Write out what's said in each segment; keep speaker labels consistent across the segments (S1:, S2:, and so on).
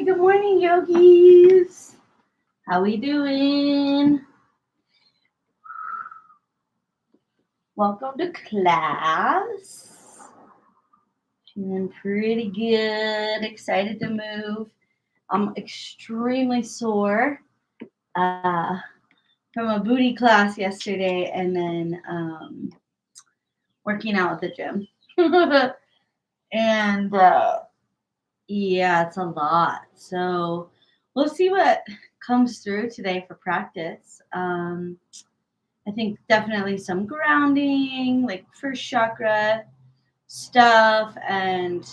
S1: good morning, yogis. How we doing? Welcome to class. Feeling pretty good. Excited to move. I'm extremely sore from a booty class yesterday and then working out at the gym. and yeah, it's a lot. So we'll see what comes through today for practice. I think definitely some grounding, like first chakra stuff, and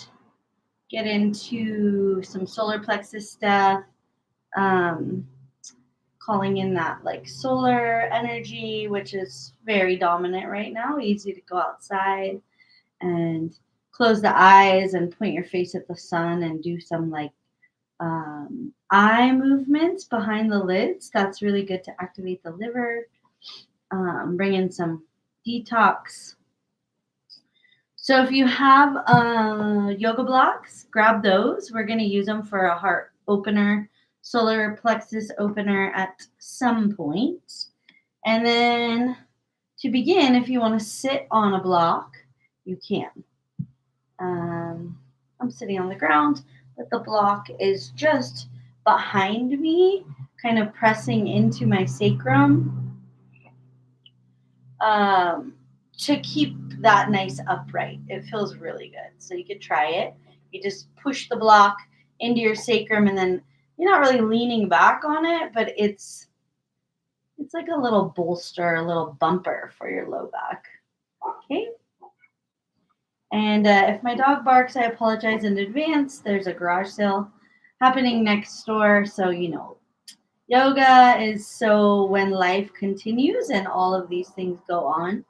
S1: get into some solar plexus stuff. Um, Calling in that like solar energy, which is very dominant right now. Easy to go outside and close the eyes and point your face at the sun and do some like eye movements behind the lids. That's really good to activate the liver, bring in some detox. So if you have yoga blocks, grab those. We're going to use them for a heart opener, solar plexus opener at some point. And then to begin, if you want to sit on a block, you can. I'm sitting on the ground, but the block is just behind me, kind of pressing into my sacrum. To keep that nice upright. It feels really good. So you could try it. You just push the block into your sacrum and then you're not really leaning back on it, but it's like a little bolster, a little bumper for your low back. Okay. And if my dog barks, I apologize in advance. There's a garage sale happening next door. So, yoga is so when life continues and all of these things go on,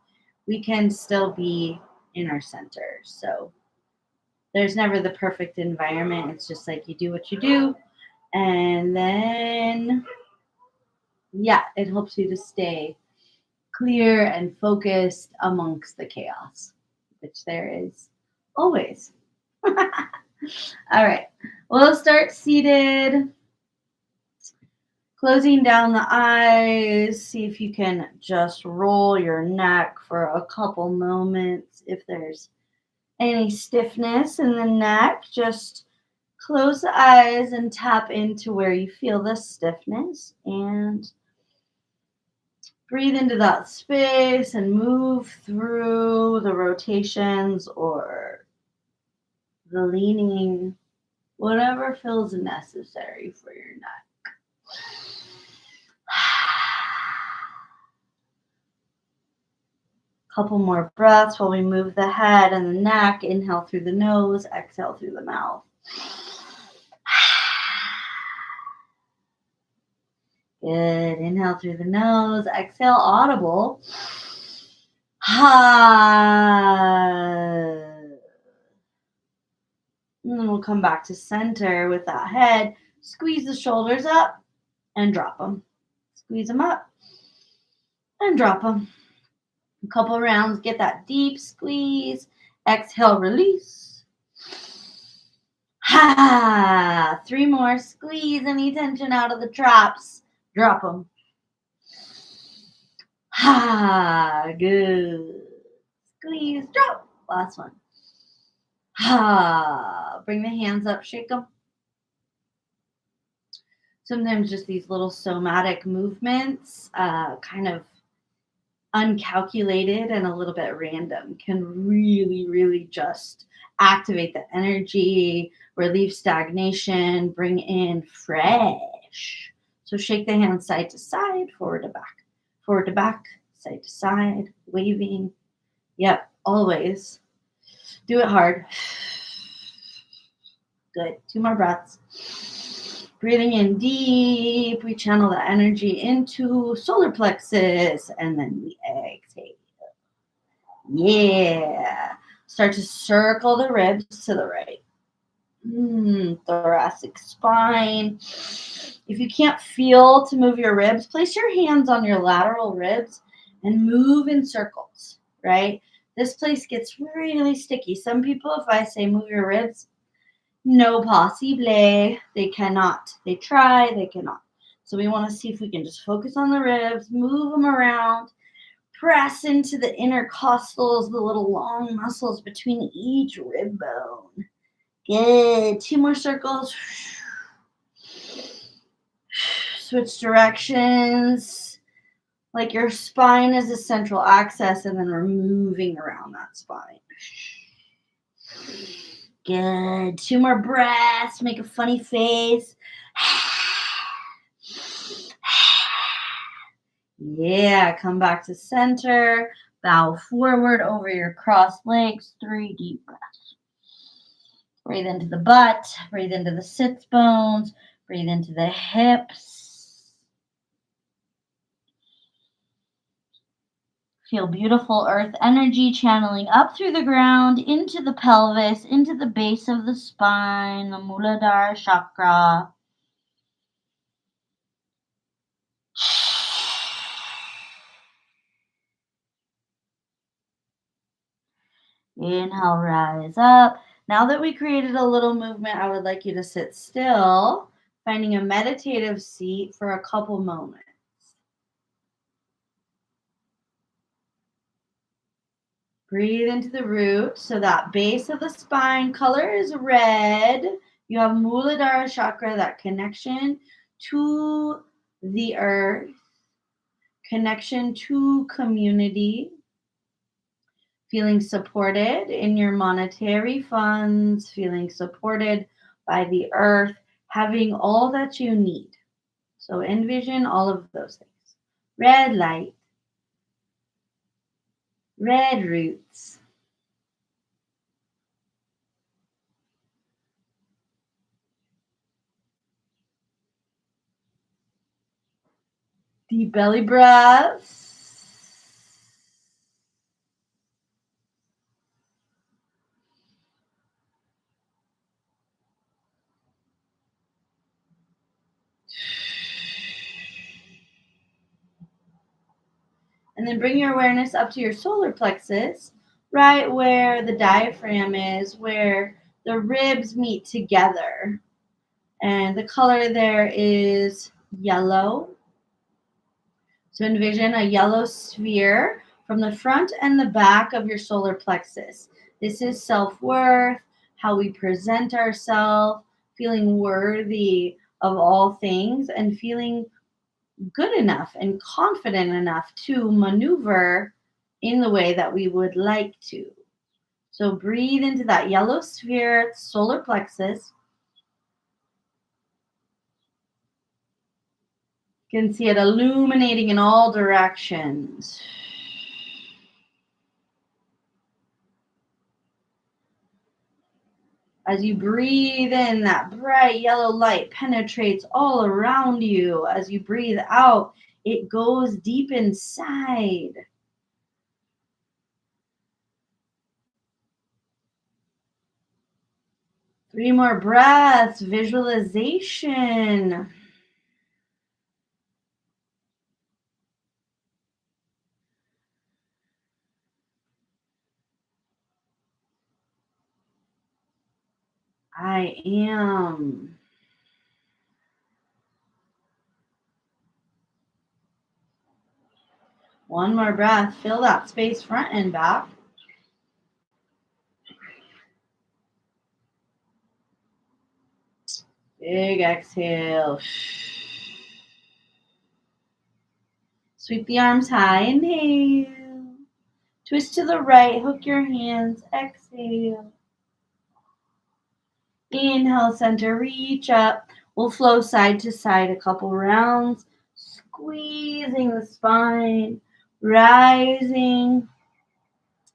S1: we can still be in our center. So there's never the perfect environment. It's just like you do what you do. And then, yeah, it helps you to stay clear and focused amongst the chaos, which there is always. All right. We'll start seated. Closing down the eyes, see if you can just roll your neck for a couple moments. If there's any stiffness in the neck, just close the eyes and tap into where you feel the stiffness and breathe into that space and move through the rotations or the leaning, whatever feels necessary for your neck. Couple more breaths while we move the head and the neck. Inhale through the nose, exhale through the mouth. Good. Inhale through the nose, exhale audible. And then we'll come back to center with that head. Squeeze the shoulders up and drop them. Squeeze them up and drop them. A couple rounds, get that deep squeeze. Exhale, release. Three more. Squeeze any tension out of the traps. Drop them. Good. Squeeze, drop. Last one. Bring the hands up, shake them. Sometimes just these little somatic movements, kind of uncalculated and a little bit random, can really, really just activate the energy, relieve stagnation, bring in fresh. So shake the hands side to side, forward to back, side to side, waving. Yep, always. Do it hard. Good. 2 more breaths. Breathing in deep, we channel the energy into solar plexus, and then we exhale. Yeah. Start to circle the ribs to the right. Thoracic spine. If you can't feel to move your ribs, place your hands on your lateral ribs and move in circles, right? This place gets really sticky. Some people, if I say move your ribs, No possible. They cannot. They try, they cannot. So we want to see if we can just focus on the ribs, move them around, press into the intercostals, the little long muscles between each rib bone. Good. 2 more circles. Switch directions. Like your spine is the central axis, and then we're moving around that spine. Good. 2 more breaths. Make a funny face. Yeah, come back to center. Bow forward over your crossed legs. 3 deep breaths. Breathe into the butt. Breathe into the sits bones. Breathe into the hips. Feel beautiful earth energy channeling up through the ground, into the pelvis, into the base of the spine, the Muladhara chakra. Inhale, rise up. Now that we created a little movement, I would like you to sit still, finding a meditative seat for a couple moments. Breathe into the root. So that base of the spine color is red. You have Muladhara chakra, that connection to the earth, connection to community, feeling supported in your monetary funds, feeling supported by the earth, having all that you need. So envision all of those things. Red light, red roots. Deep belly breaths. And then bring your awareness up to your solar plexus, right where the diaphragm is, where the ribs meet together. And the color there is yellow. So envision a yellow sphere from the front and the back of your solar plexus. This is self-worth, how we present ourselves, feeling worthy of all things, and feeling good enough and confident enough to maneuver in the way that we would like to. So breathe into that yellow sphere, solar plexus. You can see it illuminating in all directions. As you breathe in, that bright yellow light penetrates all around you. As you breathe out, it goes deep inside. Three more breaths, visualization. I am. One more breath. Fill that space front and back. Big exhale. Sweep the arms high. Inhale. Twist to the right. Hook your hands. Exhale. Inhale, center, reach up. We'll flow side to side a couple rounds. Squeezing the spine. Rising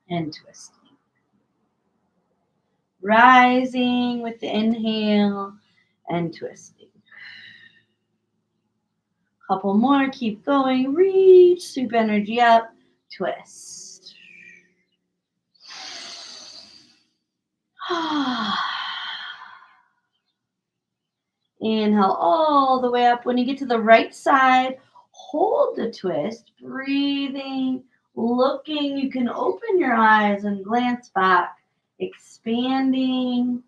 S1: and twisting. Rising with the inhale and twisting. Couple more, keep going. Reach, sweep energy up, twist. Inhale all the way up. When you get to the right side, hold the twist, breathing, looking. You can open your eyes and glance back, expanding.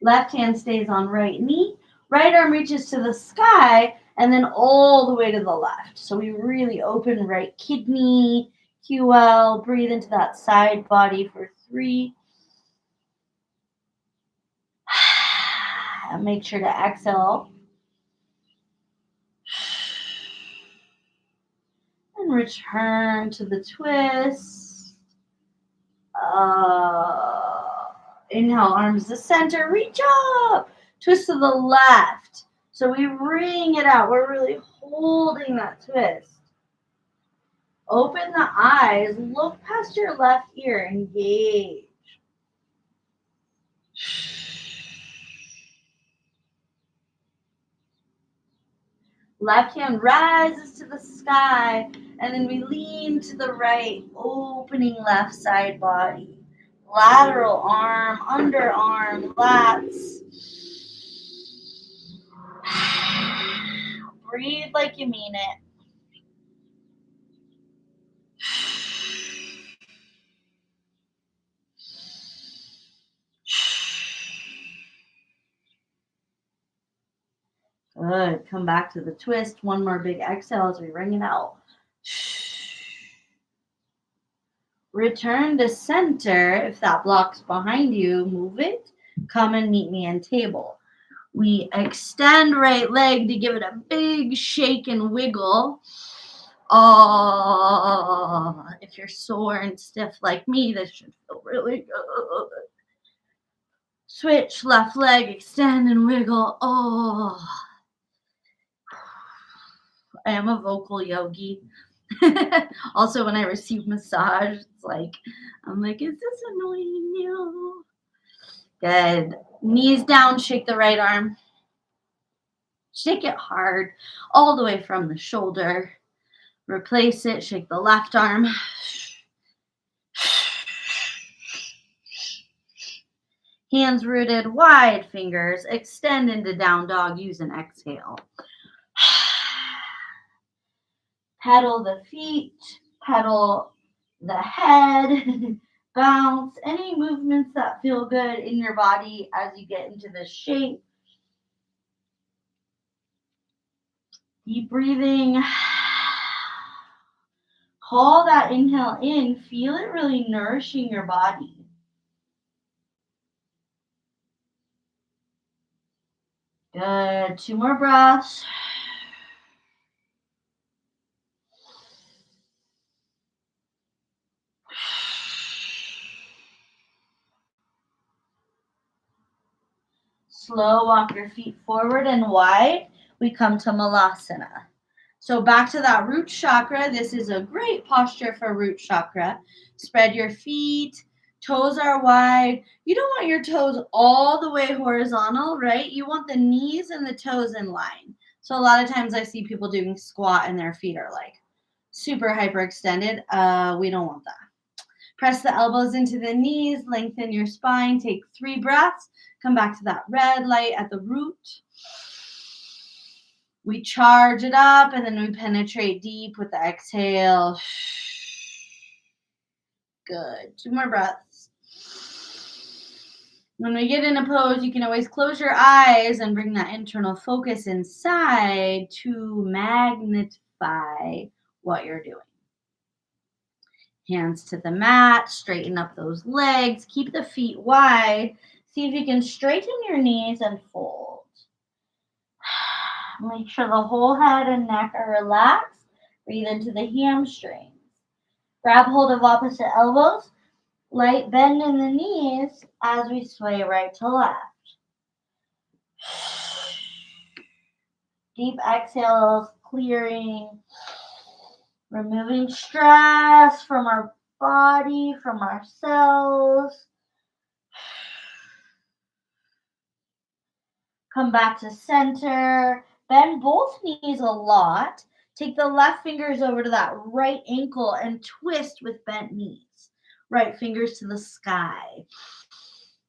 S1: Left hand stays on right knee. Right arm reaches to the sky and then all the way to the left. So we really open right kidney, QL. Breathe into that side body for 3. And make sure to exhale. And return to the twist. Inhale, arms to center, reach up. Twist to the left. So we ring it out. We're really holding that twist. Open the eyes. Look past your left ear. Engage. Left hand rises to the sky, and then we lean to the right, opening left side body. Lateral arm, underarm, lats. Breathe like you mean it. Good. Come back to the twist. One more big exhale as we ring it out. Return to center. If that block's behind you, move it. Come and meet me in table. We extend right leg to give it a big shake and wiggle. Oh, if you're sore and stiff like me, this should feel really good. Switch, left leg, extend and wiggle. Oh, I am a vocal yogi. Also, when I receive massage, it's like, I'm like, is this annoying you? Good. Knees down, shake the right arm. Shake it hard, all the way from the shoulder. Replace it, shake the left arm. Hands rooted, wide fingers. Extend into down dog. Use an exhale. Pedal the feet, pedal the head. Bounce. Any movements that feel good in your body as you get into this shape. Deep breathing. Call that inhale in. Feel it really nourishing your body. Good. 2 more breaths. Slow, walk your feet forward and wide. We come to Malasana. So back to that root chakra. This is a great posture for root chakra. Spread your feet. Toes are wide. You don't want your toes all the way horizontal, right? You want the knees and the toes in line. So a lot of times I see people doing squat and their feet are like super hyperextended. We don't want that. Press the elbows into the knees, lengthen your spine, take 3 breaths, come back to that red light at the root. We charge it up and then we penetrate deep with the exhale. Good. 2 more breaths. When we get in a pose, you can always close your eyes and bring that internal focus inside to magnify what you're doing. Hands to the mat, straighten up those legs, keep the feet wide. See if you can straighten your knees and fold. Make sure the whole head and neck are relaxed. Breathe into the hamstrings. Grab hold of opposite elbows. Light bend in the knees as we sway right to left. Deep exhales, clearing, removing stress from our body, from our cells. Come back to center. Bend both knees a lot. Take the left fingers over to that right ankle and twist with bent knees. Right fingers to the sky.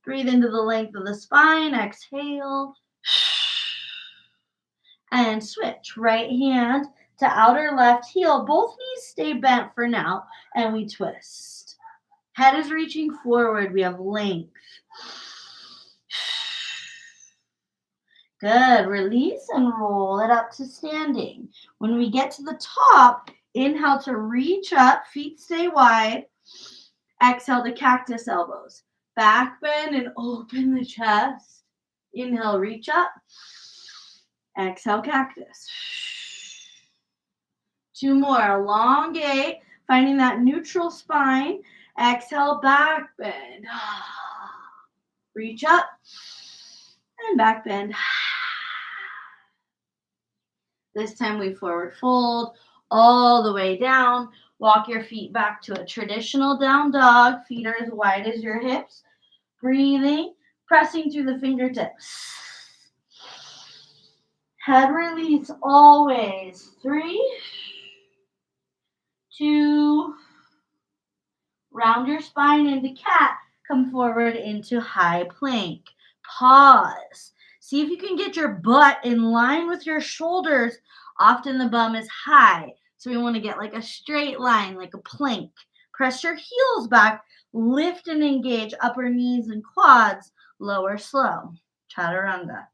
S1: Breathe into the length of the spine. Exhale. And switch. Right hand to outer left heel. Both knees stay bent for now. And we twist. Head is reaching forward. We have length. Good. Release and roll it up to standing. When we get to the top, inhale to reach up. Feet stay wide. Exhale to cactus elbows. Back bend and open the chest. Inhale, reach up. Exhale, cactus. 2 more. Elongate, finding that neutral spine. Exhale, back bend. Reach up and back bend. This time we forward fold all the way down. Walk your feet back to a traditional down dog. Feet are as wide as your hips. Breathing, pressing through the fingertips. Head release always. 3, 2, round your spine into cat. Come forward into high plank. Pause. See if you can get your butt in line with your shoulders. Often the bum is high, so we want to get like a straight line, like a plank. Press your heels back. Lift and engage upper knees and quads. Lower slow. Chaturanga.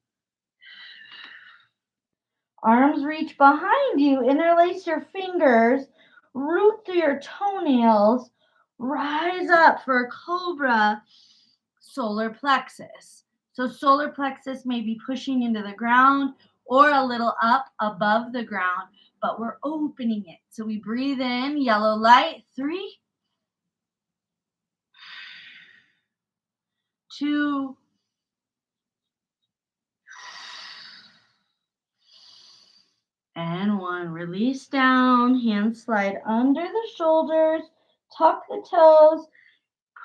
S1: Arms reach behind you. Interlace your fingers. Root through your toenails. Rise up for cobra. Solar plexus. So solar plexus may be pushing into the ground or a little up above the ground, but we're opening it. So we breathe in, yellow light. 3, 2, and 1. Release down. Hands slide under the shoulders. Tuck the toes.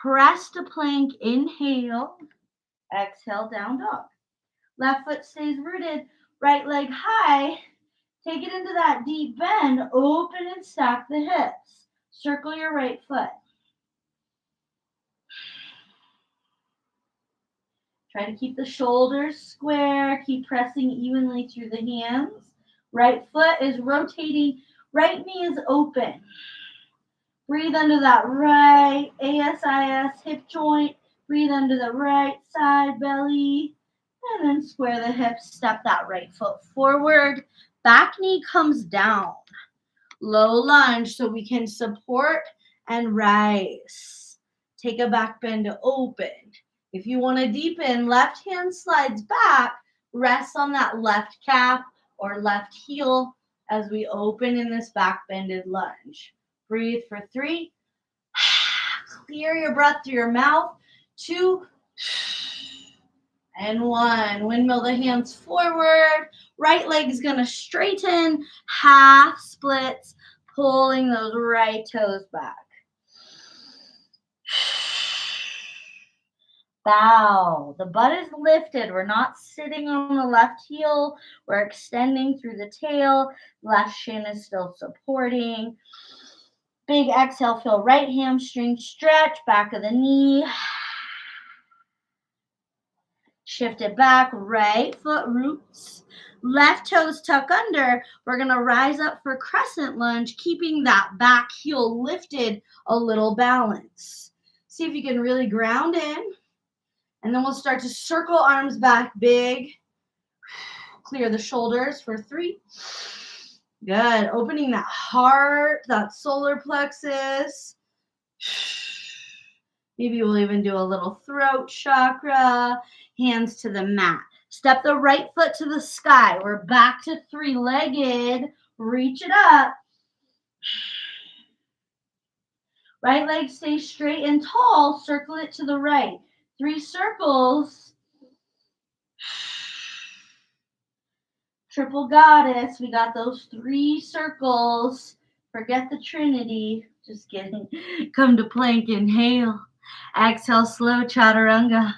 S1: Press to plank. Inhale. Exhale, down dog. Left foot stays rooted. Right leg high. Take it into that deep bend. Open and stack the hips. Circle your right foot. Try to keep the shoulders square. Keep pressing evenly through the hands. Right foot is rotating. Right knee is open. Breathe under that right ASIS hip joint. Breathe under the right side belly. And then square the hips. Step that right foot forward. Back knee comes down. Low lunge so we can support and rise. Take a back bend to open. If you want to deepen, left hand slides back. Rest on that left calf or left heel as we open in this back bended lunge. Breathe for 3. Clear your breath through your mouth. 2 and 1. Windmill the hands forward. Right leg is going to straighten. Half splits, pulling those right toes back. Bow. The butt is lifted. We're not sitting on the left heel. We're extending through the tail. Left shin is still supporting. Big exhale. Feel right hamstring stretch. Back of the knee. Shift it back. Right foot roots. Left toes tuck under. We're going to rise up for crescent lunge, keeping that back heel lifted, a little balance. See if you can really ground in. And then we'll start to circle arms back big. Clear the shoulders for 3. Good. Opening that heart, that solar plexus. Maybe we'll even do a little throat chakra. Hands to the mat. Step the right foot to the sky. We're back to 3-legged. Reach it up. Right leg stays straight and tall. Circle it to the right. 3 circles. Triple goddess. We got those 3 circles. Forget the Trinity. Just kidding. Come to plank. Inhale. Exhale, slow chaturanga.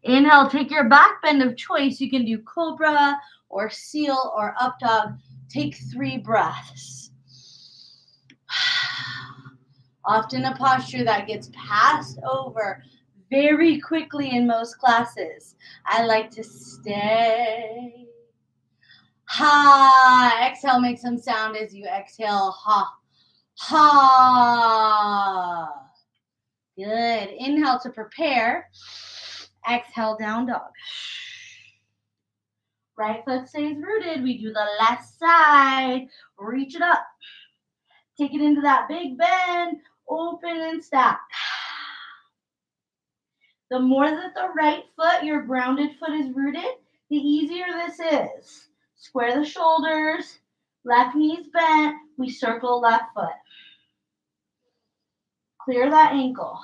S1: Inhale, take your back bend of choice. You can do cobra or seal or up dog. Take 3 breaths. Often a posture that gets passed over very quickly in most classes. I like to stay. Ha. Exhale, make some sound as you exhale. Ha. Ha. Good. Inhale to prepare. Exhale, down dog. Right foot stays rooted. We do the left side. Reach it up. Take it into that big bend. Open and stack. The more that the right foot, your grounded foot, is rooted, the easier this is. Square the shoulders. Left knee's bent. We circle left foot. Clear that ankle.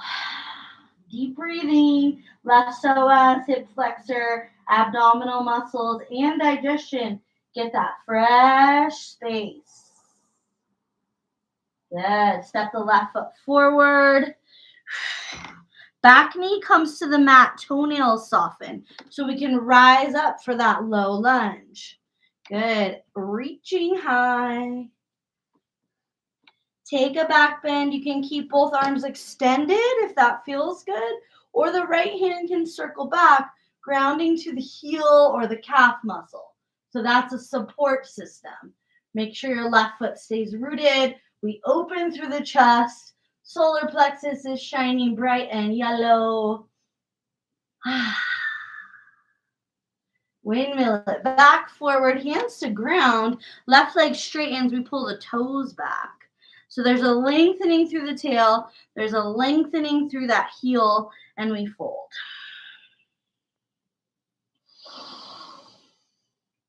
S1: Deep breathing. Left psoas, hip flexor, abdominal muscles, and digestion. Get that fresh space. Good. Step the left foot forward. Back knee comes to the mat, toenails soften, so we can rise up for that low lunge. Good. Reaching high. Take a back bend. You can keep both arms extended if that feels good, or the right hand can circle back, grounding to the heel or the calf muscle. So that's a support system. Make sure your left foot stays rooted. We open through the chest. Solar plexus is shining bright and yellow. Windmill it back, forward, hands to ground. Left leg straightens, we pull the toes back. So there's a lengthening through the tail. There's a lengthening through that heel, and we fold.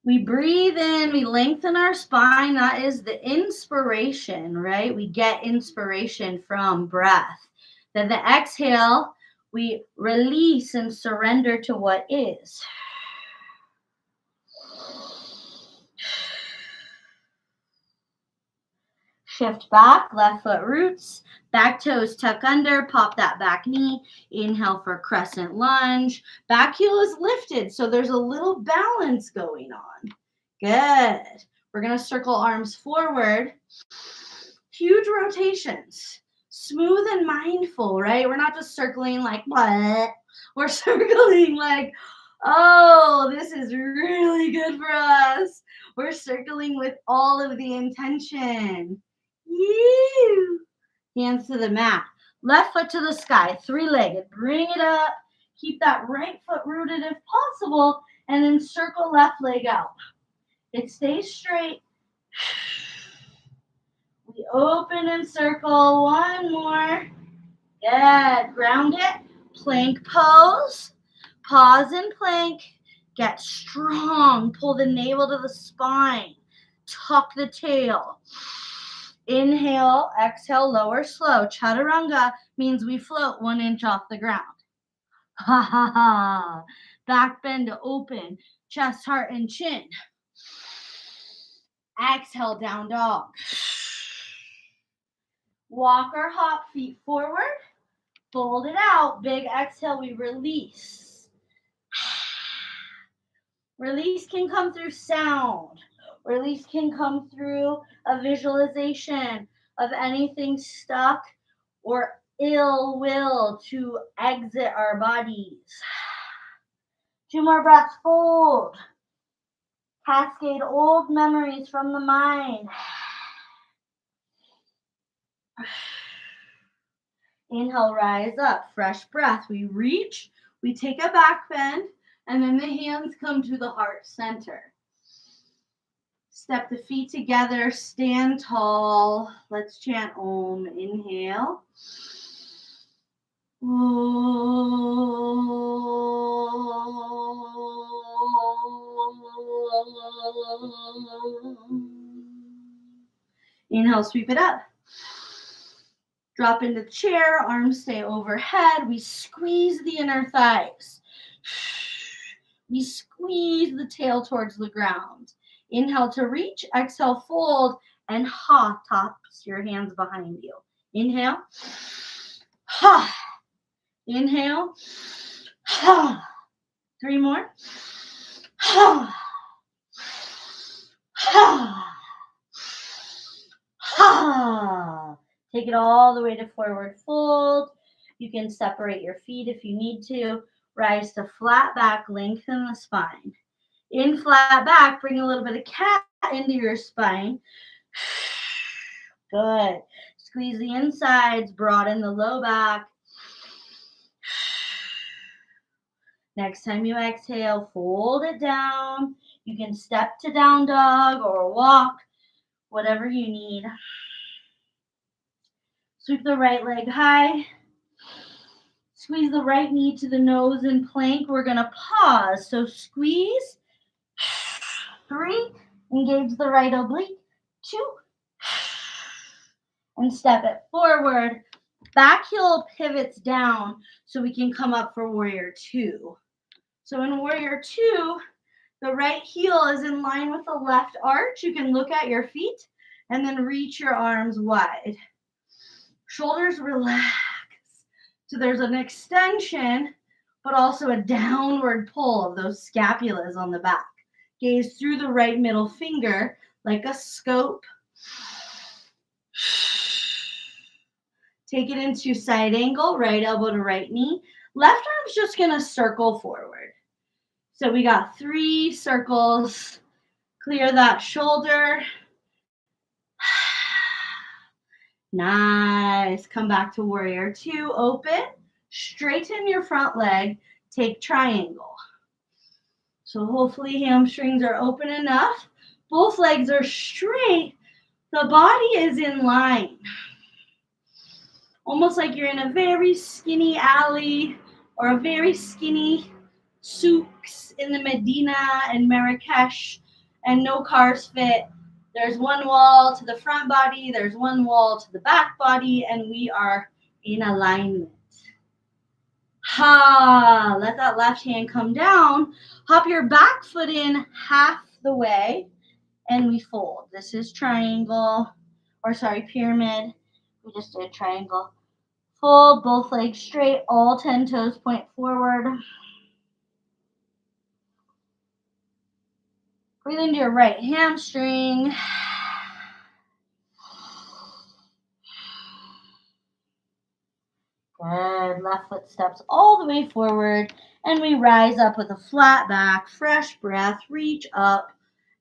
S1: We breathe in, we lengthen our spine. That is the inspiration, right? We get inspiration from breath. Then the exhale, we release and surrender to what is. Shift back, left foot roots, back toes tuck under, pop that back knee. Inhale for crescent lunge. Back heel is lifted, so there's a little balance going on. Good. We're going to circle arms forward. Huge rotations. Smooth and mindful, right? We're not just circling like, what? We're circling like, oh, this is really good for us. We're circling with all of the intention. Yee! Hands to the mat. Left foot to the sky, three-legged. Bring it up. Keep that right foot rooted if possible, and then circle left leg out. It stays straight. We open and circle. One more. Good. Ground it. Plank pose. Pause in plank. Get strong. Pull the navel to the spine. Tuck the tail. Inhale, exhale, lower slow. Chaturanga means we float 1 inch off the ground. Ha ha ha. Back bend to open. Chest, heart, and chin. Exhale, down dog. Walk or hop, feet forward. Fold it out. Big exhale, we release. Release can come through sound. Release can come through a visualization of anything stuck or ill will to exit our bodies. 2 more breaths. Fold. Cascade old memories from the mind. Inhale, rise up. Fresh breath. We reach. We take a back bend. And then the hands come to the heart center. Step the feet together, stand tall. Let's chant Om. Inhale. Inhale, sweep it up. Drop into the chair, arms stay overhead. We squeeze the inner thighs. We squeeze the tail towards the ground. Inhale to reach, exhale, fold, and ha, tops your hands behind you. Inhale, ha. Inhale, ha. 3 more. Ha. Ha. Ha. Take it all the way to forward fold. You can separate your feet if you need to. Rise to flat back, lengthen the spine. In flat back, bring a little bit of cat into your spine. Good. Squeeze the insides, broaden the low back. Next time you exhale, fold it down. You can step to down dog or walk, whatever you need. Sweep the right leg high. Squeeze the right knee to the nose in plank. We're going to pause. So squeeze. 3. Engage the right oblique. 2. And step it forward. Back heel pivots down so we can come up for warrior 2. So in warrior 2, the right heel is in line with the left arch. You can look at your feet and then reach your arms wide. Shoulders relax. So there's an extension, but also a downward pull of those scapulas on the back. Gaze through the right middle finger like a scope. Take it into side angle, right elbow to right knee. Left arm's just going to circle forward. So we got 3 circles. Clear that shoulder. Nice. Come back to warrior 2. Open. Straighten your front leg. Take triangle. So hopefully hamstrings are open enough. Both legs are straight. The body is in line. Almost like you're in a very skinny alley or a very skinny souks in the Medina and Marrakesh, and no cars fit. There's one wall to the front body, there's one wall to the back body, and we are in alignment. Ha! Let that left hand come down. Hop your back foot in half the way, and we fold. This is triangle, pyramid. We just did triangle. Fold, both legs straight, all 10 toes point forward. Breathe into your right hamstring. Good. Left foot steps all the way forward, and we rise up with a flat back, fresh breath, reach up,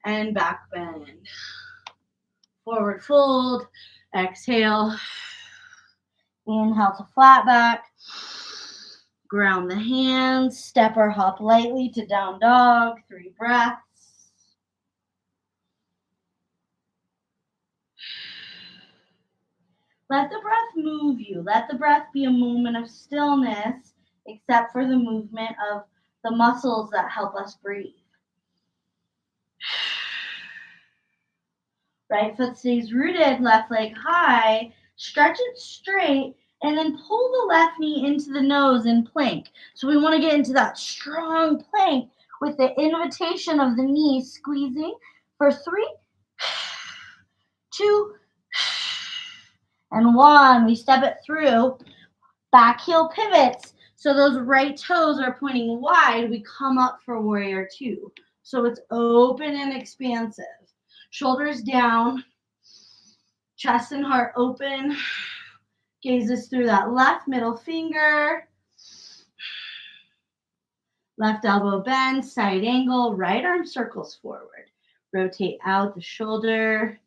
S1: and back bend. Forward fold, exhale. Inhale to flat back. Ground the hands, step or hop lightly to down dog, 3 breaths. Let the breath move you. Let the breath be a moment of stillness, except for the movement of the muscles that help us breathe. Right foot stays rooted, left leg high, stretch it straight, and then pull the left knee into the nose in plank. So we want to get into that strong plank with the invitation of the knee squeezing for 3, 2, and 1. We step it through. Back heel pivots. So those right toes are pointing wide. We come up for warrior 2. So it's open and expansive. Shoulders down. Chest and heart open. Gazes through that left middle finger. Left elbow bend, side angle, right arm circles forward. Rotate out the shoulder.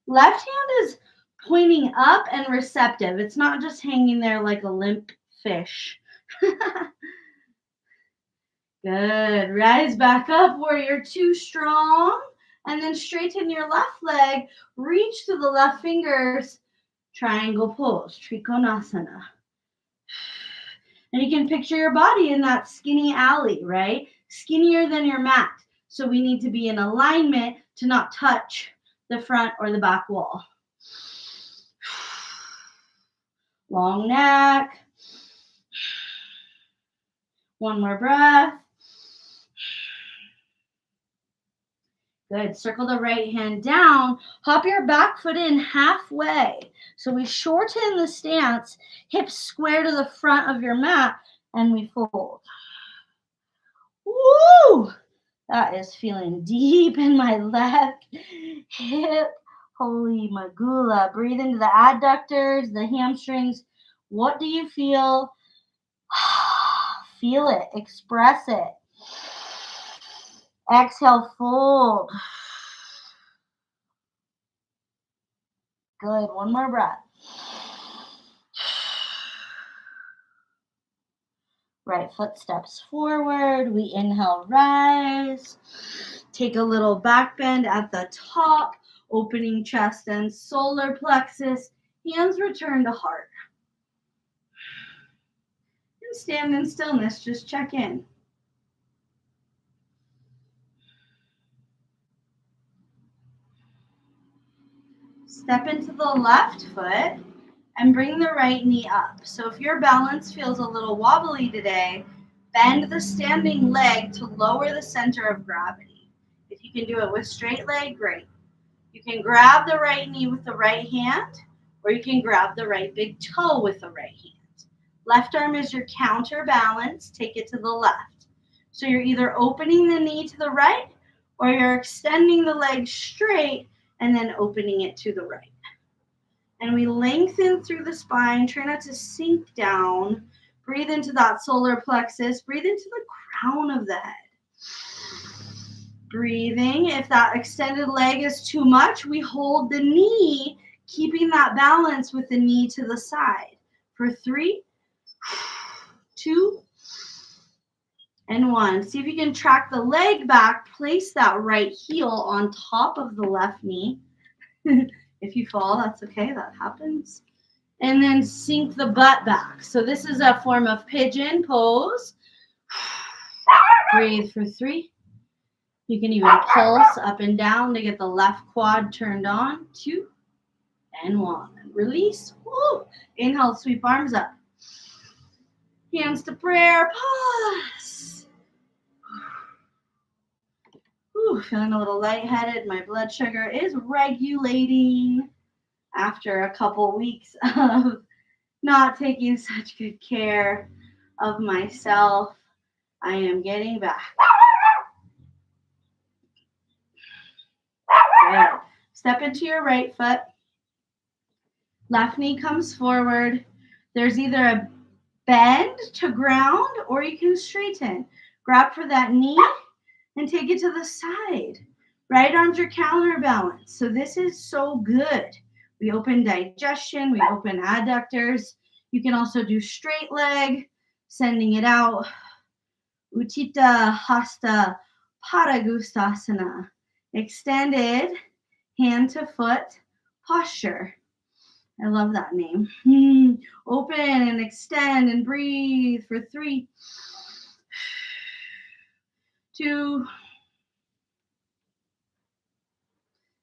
S1: Left hand is pointing up and receptive. It's not just hanging there like a limp fish. Good. Rise back up, warrior 2 strong. And then straighten your left leg. Reach to the left fingers. Triangle pose, Trikonasana. And you can picture your body in that skinny alley, right? Skinnier than your mat. So we need to be in alignment to not touch the front or the back wall. Long neck. One more breath. Good. Circle the right hand down. Hop your back foot in halfway. So we shorten the stance, hips square to the front of your mat, and we fold. Woo! That is feeling deep in my left hip. Holy magula. Breathe into the adductors, the hamstrings. What do you feel? Feel it. Express it. Exhale, fold. Good. One more breath. Right foot steps forward. We inhale, rise. Take a little back bend at the top, opening chest and solar plexus. Hands return to heart. And stand in stillness, just check in. Step into the left foot and bring the right knee up. So if your balance feels a little wobbly today, bend the standing leg to lower the center of gravity. If you can do it with straight leg, great. You can grab the right knee with the right hand, or you can grab the right big toe with the right hand. Left arm is your counterbalance. Take it to the left. So you're either opening the knee to the right, or you're extending the leg straight and then opening it to the right. And we lengthen through the spine. Try not to sink down. Breathe into that solar plexus. Breathe into the crown of the head. Breathing. If that extended leg is too much, we hold the knee, keeping that balance with the knee to the side. For 3, 2, and 1. See if you can track the leg back. Place that right heel on top of the left knee. If you fall, that's okay. That happens. And then sink the butt back. So this is a form of pigeon pose. Breathe for 3. You can even pulse up and down to get the left quad turned on. 2 and 1. Release. Woo. Inhale, sweep arms up. Hands to prayer. Pause. Whew, feeling a little lightheaded. My blood sugar is regulating after a couple weeks of not taking such good care of myself. I am getting back. Good. Step into your right foot. Left knee comes forward. There's either a bend to ground or you can straighten. Grab for that knee and take it to the side. Right arm's your counterbalance. So this is so good. We open digestion. We open adductors. You can also do straight leg, sending it out. Utthita Hasta Padangusthasana. Extended hand to foot posture. I love that name. Open and extend and breathe for 3, 2.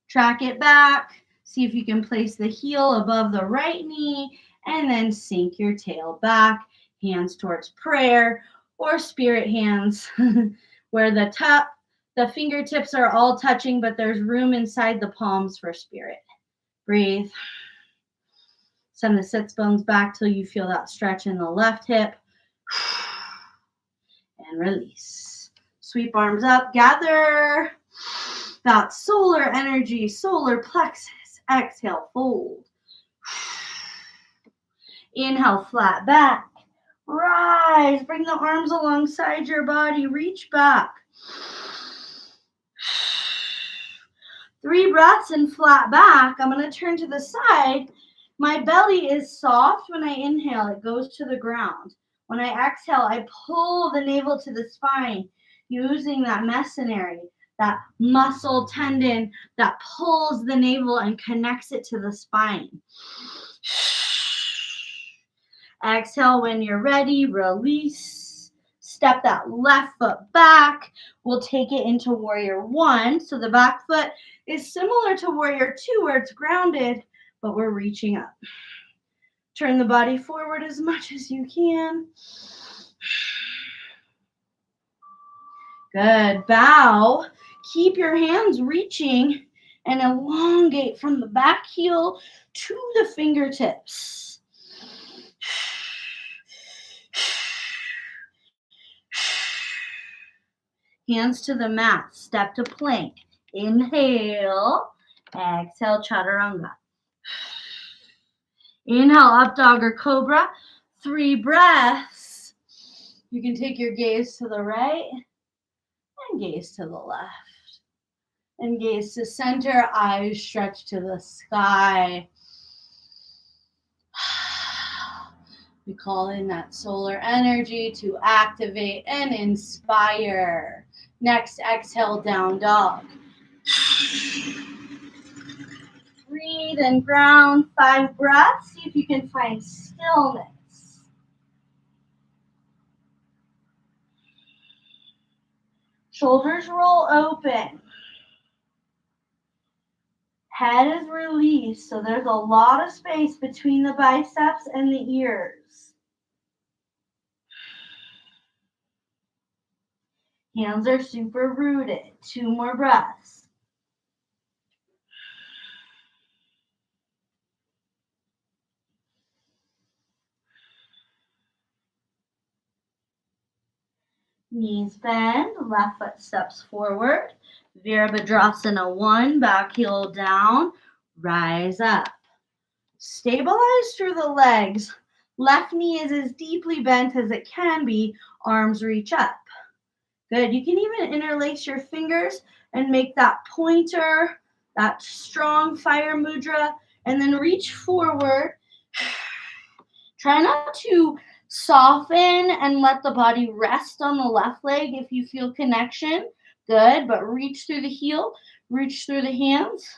S1: Track it back. See if you can place the heel above the right knee and then sink your tail back. Hands towards prayer or spirit hands where the fingertips are all touching, but there's room inside the palms for spirit. Breathe. Send the sits bones back till you feel that stretch in the left hip. And release. Sweep arms up. Gather that solar energy, solar plexus. Exhale, fold. Inhale, flat back. Rise. Bring the arms alongside your body. Reach back. 3 breaths and flat back. I'm going to turn to the side. My belly is soft. When I inhale, it goes to the ground. When I exhale, I pull the navel to the spine using that mesentery, that muscle tendon that pulls the navel and connects it to the spine. Exhale when you're ready. Release. Step that left foot back. We'll take it into warrior 1. So the back foot is similar to warrior 2 where it's grounded, but we're reaching up. Turn the body forward as much as you can. Good. Bow. Keep your hands reaching and elongate from the back heel to the fingertips. Hands to the mat. Step to plank. Inhale. Exhale, chaturanga. Inhale, up dog or cobra. 3 breaths. You can take your gaze to the right and gaze to the left. And gaze to center, eyes stretch to the sky. We call in that solar energy to activate and inspire. Next, exhale, down dog. Breathe and ground, 5 breaths. See if you can find stillness. Shoulders roll open. Head is released, so there's a lot of space between the biceps and the ears. Hands are super rooted. 2 more breaths. Knees bend, left foot steps forward. Virabhadrasana 1, back heel down, rise up. Stabilize through the legs. Left knee is as deeply bent as it can be, arms reach up. Good, you can even interlace your fingers and make that pointer, that strong fire mudra, and then reach forward. Try not to soften and let the body rest on the left leg if you feel connection. Good, but reach through the heel, reach through the hands.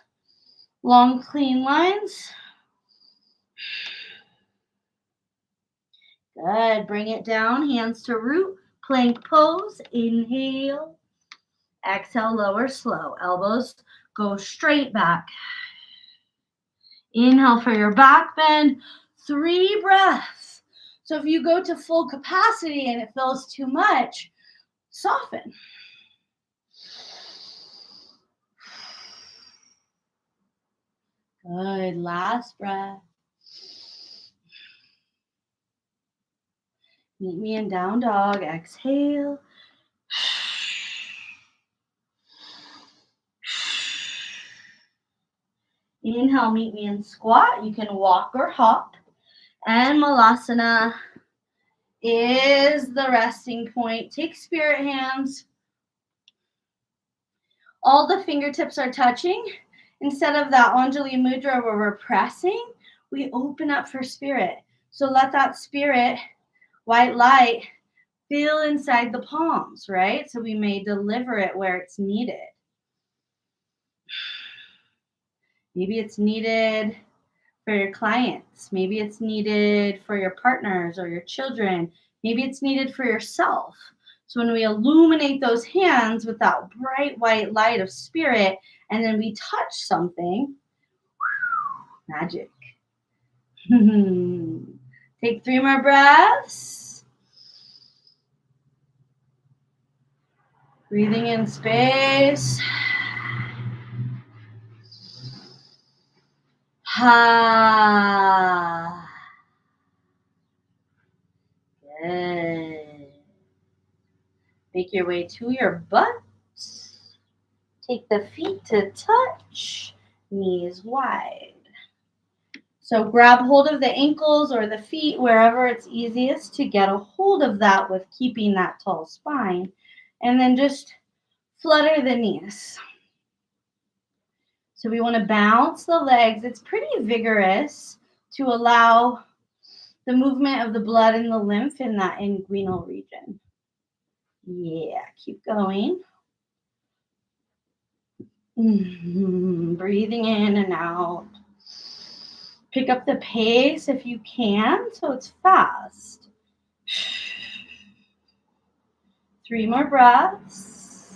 S1: Long, clean lines. Good, bring it down, hands to root, plank pose, inhale. Exhale, lower slow, elbows go straight back. Inhale for your back bend, 3 breaths. So if you go to full capacity and it feels too much, soften. Good, last breath. Meet me in down dog, exhale. Inhale, meet me in squat. You can walk or hop. And Malasana is the resting point. Take spirit hands. All the fingertips are touching. Instead of that Anjali Mudra where we're pressing, we open up for spirit. So let that spirit, white light, fill inside the palms, right? So we may deliver it where it's needed. Maybe it's needed for your clients. Maybe it's needed for your partners or your children. Maybe it's needed for yourself. So when we illuminate those hands with that bright white light of spirit, and then we touch something, magic. Take 3 more breaths. Breathing in space. Ha. Good. Make your way to your butt. Take the feet to touch, knees wide. So grab hold of the ankles or the feet, wherever it's easiest to get a hold of that with keeping that tall spine. And then just flutter the knees. So we want to bounce the legs. It's pretty vigorous to allow the movement of the blood and the lymph in that inguinal region. Yeah, keep going. Breathing in and out. Pick up the pace if you can, so it's fast. 3 more breaths.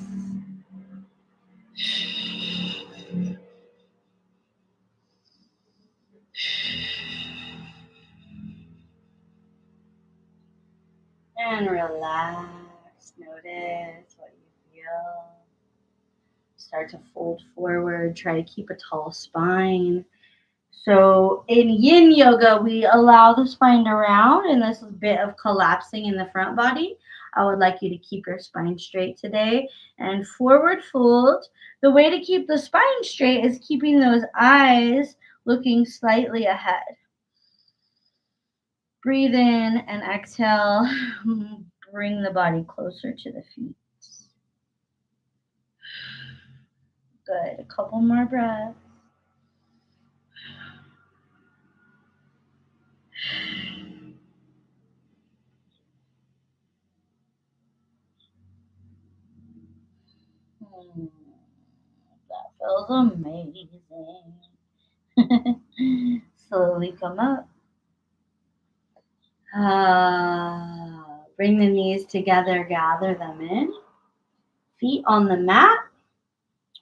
S1: And relax. Notice what you feel. Start to fold forward. Try to keep a tall spine. So in yin yoga, we allow the spine to round, and this is a bit of collapsing in the front body. I would like you to keep your spine straight today. And forward fold. The way to keep the spine straight is keeping those eyes looking slightly ahead. Breathe in and exhale. Bring the body closer to the feet. Good. A couple more breaths. Hmm, that feels amazing. Slowly come up. Bring the knees together, gather them in. Feet on the mat.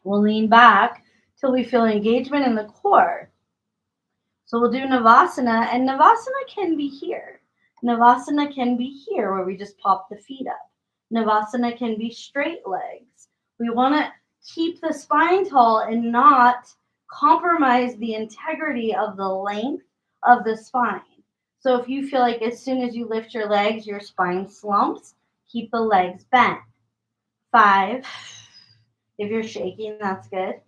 S1: We'll lean back till we feel engagement in the core. So we'll do Navasana, and Navasana can be here. Navasana can be here where we just pop the feet up. Navasana can be straight legs. We want to keep the spine tall and not compromise the integrity of the length of the spine. So if you feel like as soon as you lift your legs, your spine slumps, keep the legs bent. 5. If you're shaking, that's good.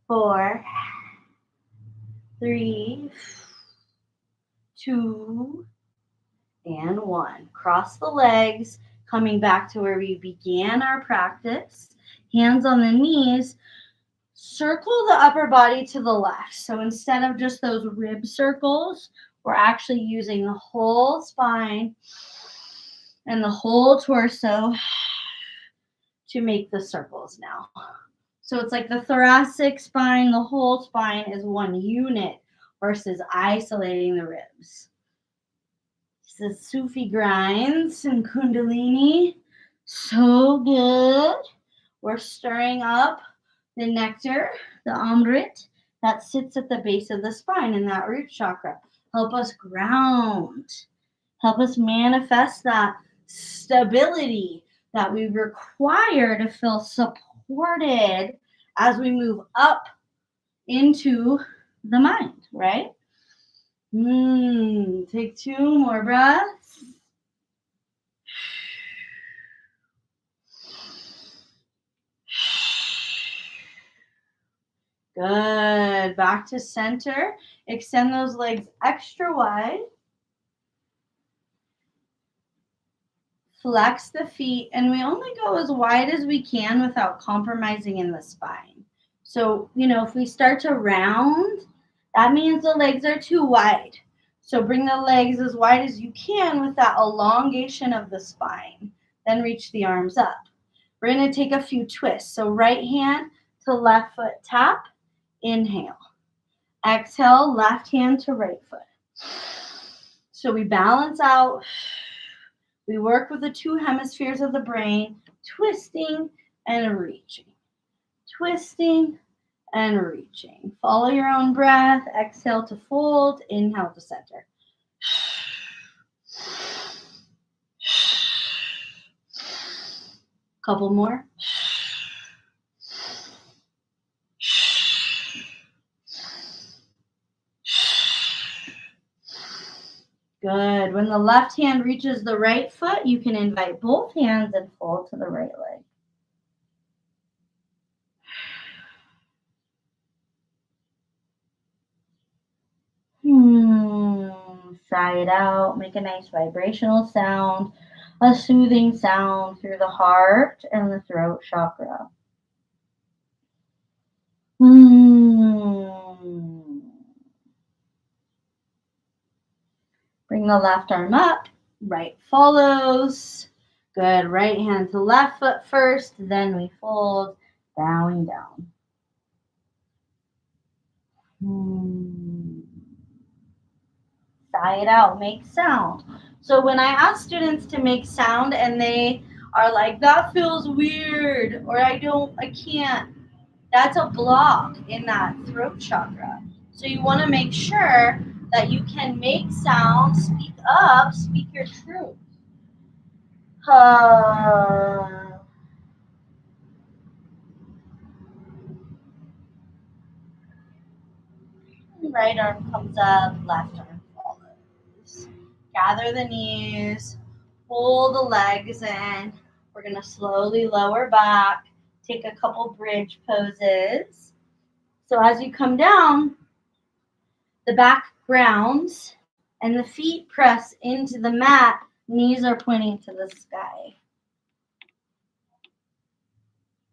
S1: 4, 3, 2, and 1. Cross the legs, coming back to where we began our practice. Hands on the knees. Circle the upper body to the left. So instead of just those rib circles, we're actually using the whole spine and the whole torso to make the circles now. So it's like the thoracic spine, the whole spine is one unit versus isolating the ribs. This is Sufi grinds and Kundalini. So good. We're stirring up the nectar, the Amrit, that sits at the base of the spine in that root chakra. Help us ground. Help us manifest that stability that we require to feel supported as we move up into the mind, right? Take 2 more breaths. Good. Back to center. Extend those legs extra wide. Flex the feet, and we only go as wide as we can without compromising in the spine. So, if we start to round, that means the legs are too wide. So bring the legs as wide as you can with that elongation of the spine. Then reach the arms up. We're going to take a few twists. So right hand to left foot tap. Inhale. Exhale, left hand to right foot. So we balance out. We work with the 2 hemispheres of the brain, twisting and reaching. Twisting and reaching. Follow your own breath. Exhale to fold. Inhale to center. Couple more. Good. When the left hand reaches the right foot, you can invite both hands and fold to the right leg. Sigh it out. Make a nice vibrational sound, a soothing sound through the heart and the throat chakra. Bring the left arm up, right follows. Good. Right hand to left foot first, then we fold, bowing down. Sigh it out, make sound. So when I ask students to make sound and they are like, that feels weird, or I can't, that's a block in that throat chakra. So you want to make sure that you can make sound, speak up, speak your truth. Right arm comes up, left arm follows. Gather the knees, pull the legs in. We're going to slowly lower back, take a couple bridge poses. So as you come down, the back grounds and the feet press into the mat. Knees are pointing to the sky.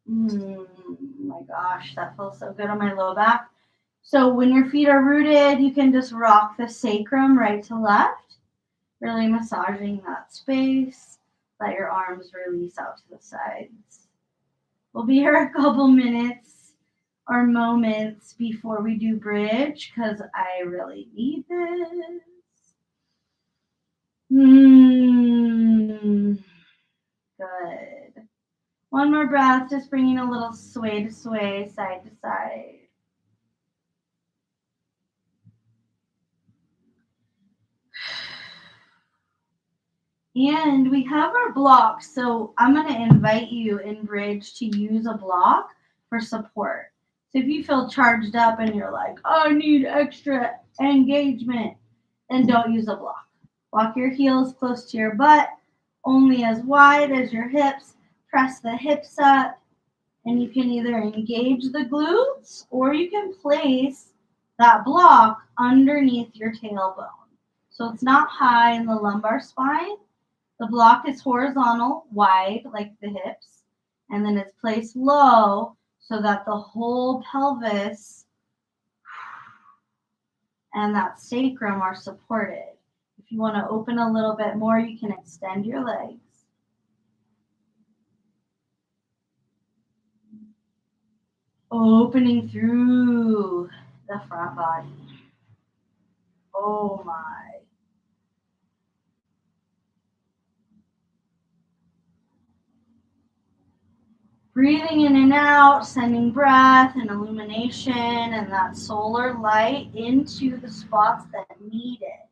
S1: My gosh, that feels so good on my low back. So when your feet are rooted, you can just rock the sacrum right to left, really massaging that space. Let your arms release out to the sides. We'll be here a couple minutes or moments before we do bridge because I really need this. Good. One more breath, just bringing a little sway to sway, side to side. And we have our blocks, so I'm going to invite you in bridge to use a block for support. So if you feel charged up and you're like, I need extra engagement, then don't use a block. Walk your heels close to your butt, only as wide as your hips. Press the hips up, and you can either engage the glutes or you can place that block underneath your tailbone. So it's not high in the lumbar spine. The block is horizontal, wide, like the hips, and then it's placed low so that the whole pelvis and that sacrum are supported. If you want to open a little bit more, you can extend your legs. Opening through the front body. Oh my. Breathing in and out, sending breath and illumination and that solar light into the spots that need it.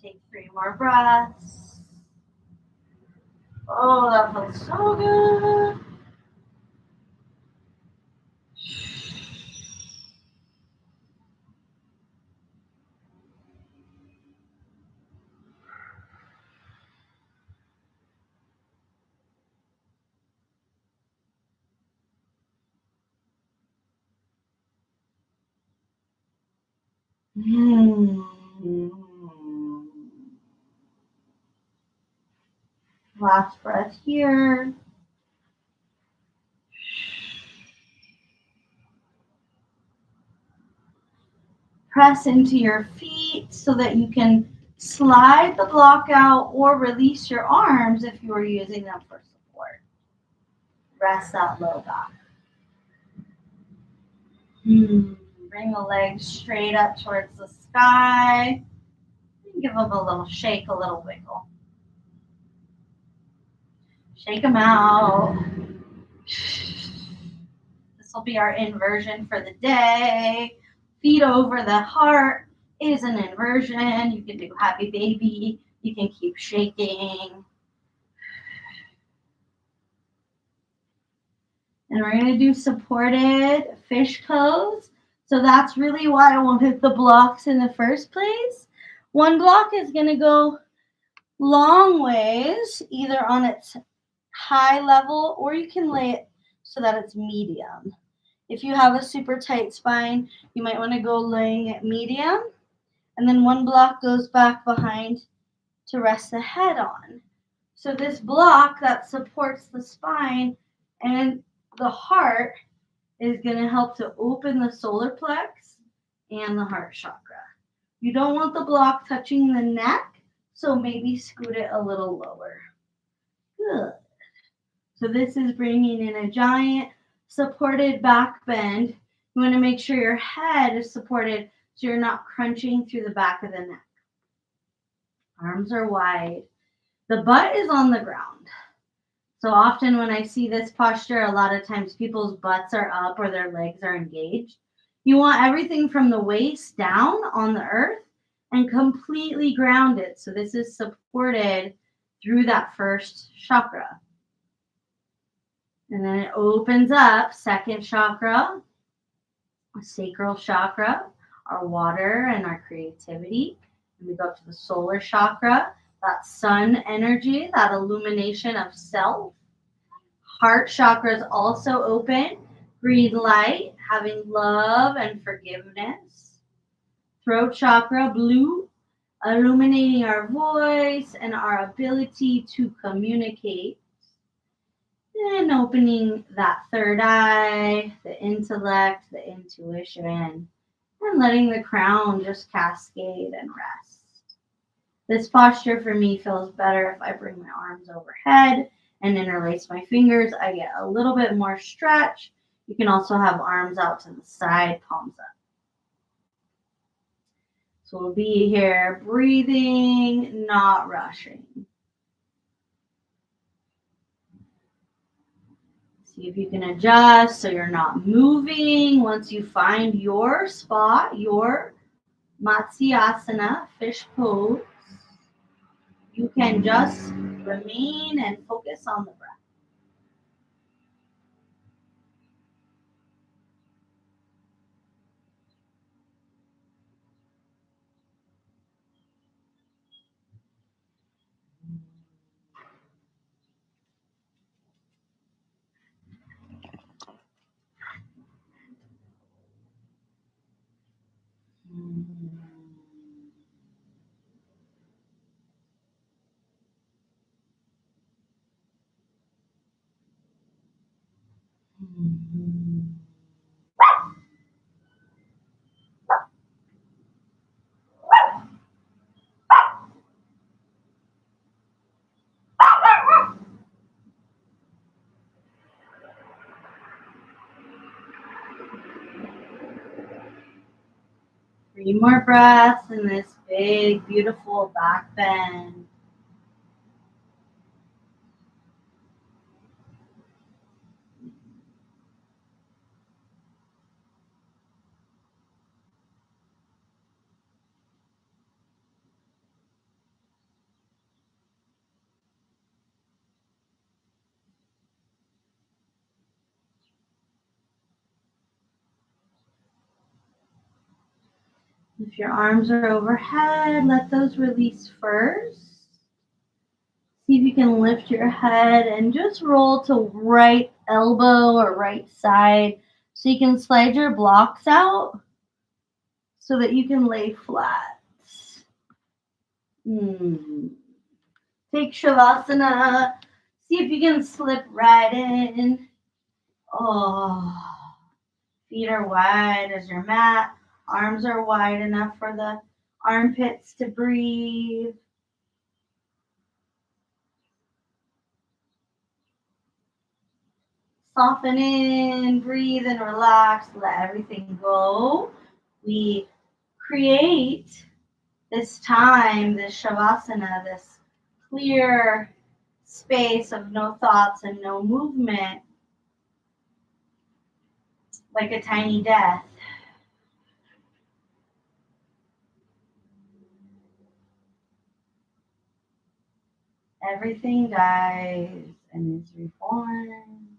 S1: Take 3 more breaths. Oh, that feels so good. Last breath here. Press into your feet so that you can slide the block out or release your arms if you are using them for support. Rest that low back. Bring the legs straight up towards the sky. Give them a little shake, a little wiggle. Shake them out. This will be our inversion for the day. Feet over the heart is an inversion. You can do happy baby. You can keep shaking. And we're going to do supported fish pose. So that's really why I wanted the blocks in the first place. One block is going to go long ways, either on its high level or you can lay it so that it's medium. If you have a super tight spine, you might want to go laying it medium. And then one block goes back behind to rest the head on. So this block that supports the spine and the heart is going to help to open the solar plex and the heart chakra. You don't want the block touching the neck, so maybe scoot it a little lower. Good. So this is bringing in a giant supported back bend. You want to make sure your head is supported so you're not crunching through the back of the neck. Arms are wide. The butt is on the ground. So often when I see this posture, a lot of times people's butts are up or their legs are engaged. You want everything from the waist down on the earth and completely grounded. So this is supported through that first chakra. And then it opens up, second chakra, sacral chakra, our water and our creativity. And we go to the solar chakra, that sun energy, that illumination of self. Heart chakra is also open, green light, having love and forgiveness. Throat chakra, blue, illuminating our voice and our ability to communicate. And opening that third eye, the intellect, the intuition, and letting the crown just cascade and rest. This posture for me feels better if I bring my arms overhead and interlace my fingers. I get a little bit more stretch. You can also have arms out to the side, palms up. So we'll be here breathing, not rushing. See if you can adjust so you're not moving. Once you find your spot, your Matsyasana, fish pose, you can just remain and focus on the breath. Three more breaths in this big, beautiful back bend. If your arms are overhead, let those release first. See if you can lift your head and just roll to right elbow or right side so you can slide your blocks out so that you can lay flat. Take Shavasana. See if you can slip right in. Feet are wide as your mat. Arms are wide enough for the armpits to breathe. Soften in, breathe and relax, let everything go. We create this time, this Shavasana, this clear space of no thoughts and no movement, like a tiny death. Everything dies and is reborn.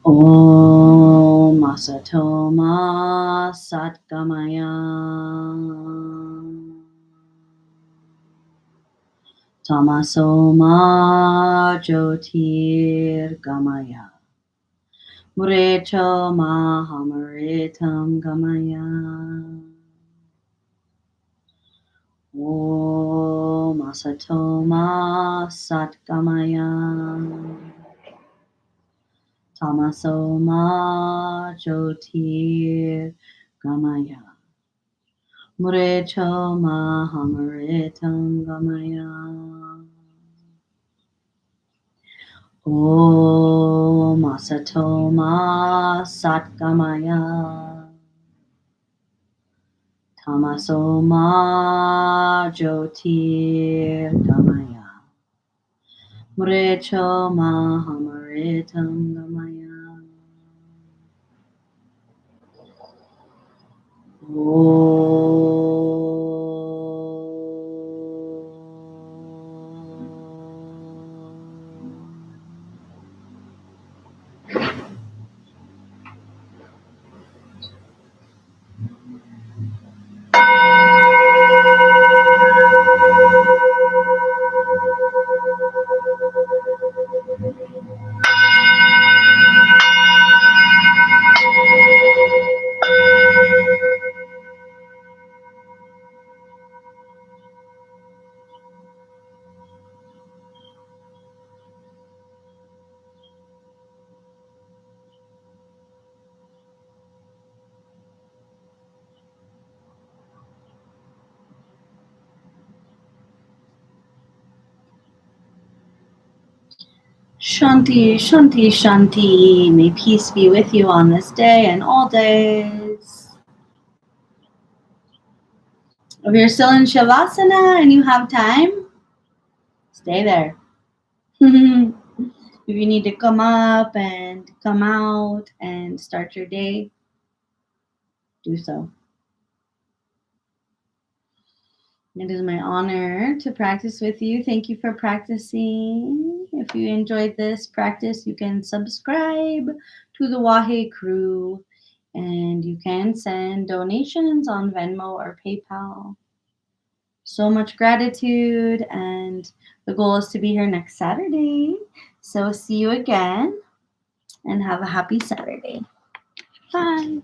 S1: Om Asatoma Satgamaya Tamasoma Jyotirgamaya Mrecha Mahamritam Gamaya Om Asato Ma Satgamaya. Tamaso Ma Jyotir Gamaya. Murecho Ma Hamaritam Gamaya. Om Asato Ma Satgamaya. Tamaso Ma Jyotir Gamaya. Murecho Ma Hamaritam Gamaya. Shanti, Shanti, Shanti. May peace be with you on this day and all days. If you're still in Shavasana and you have time, stay there. If you need to come up and come out and start your day, do so. It is my honor to practice with you. Thank you for practicing. If you enjoyed this practice, you can subscribe to the Wahe crew and you can send donations on Venmo or PayPal. So much gratitude, and the goal is to be here next Saturday. So see you again and have a happy Saturday. Bye.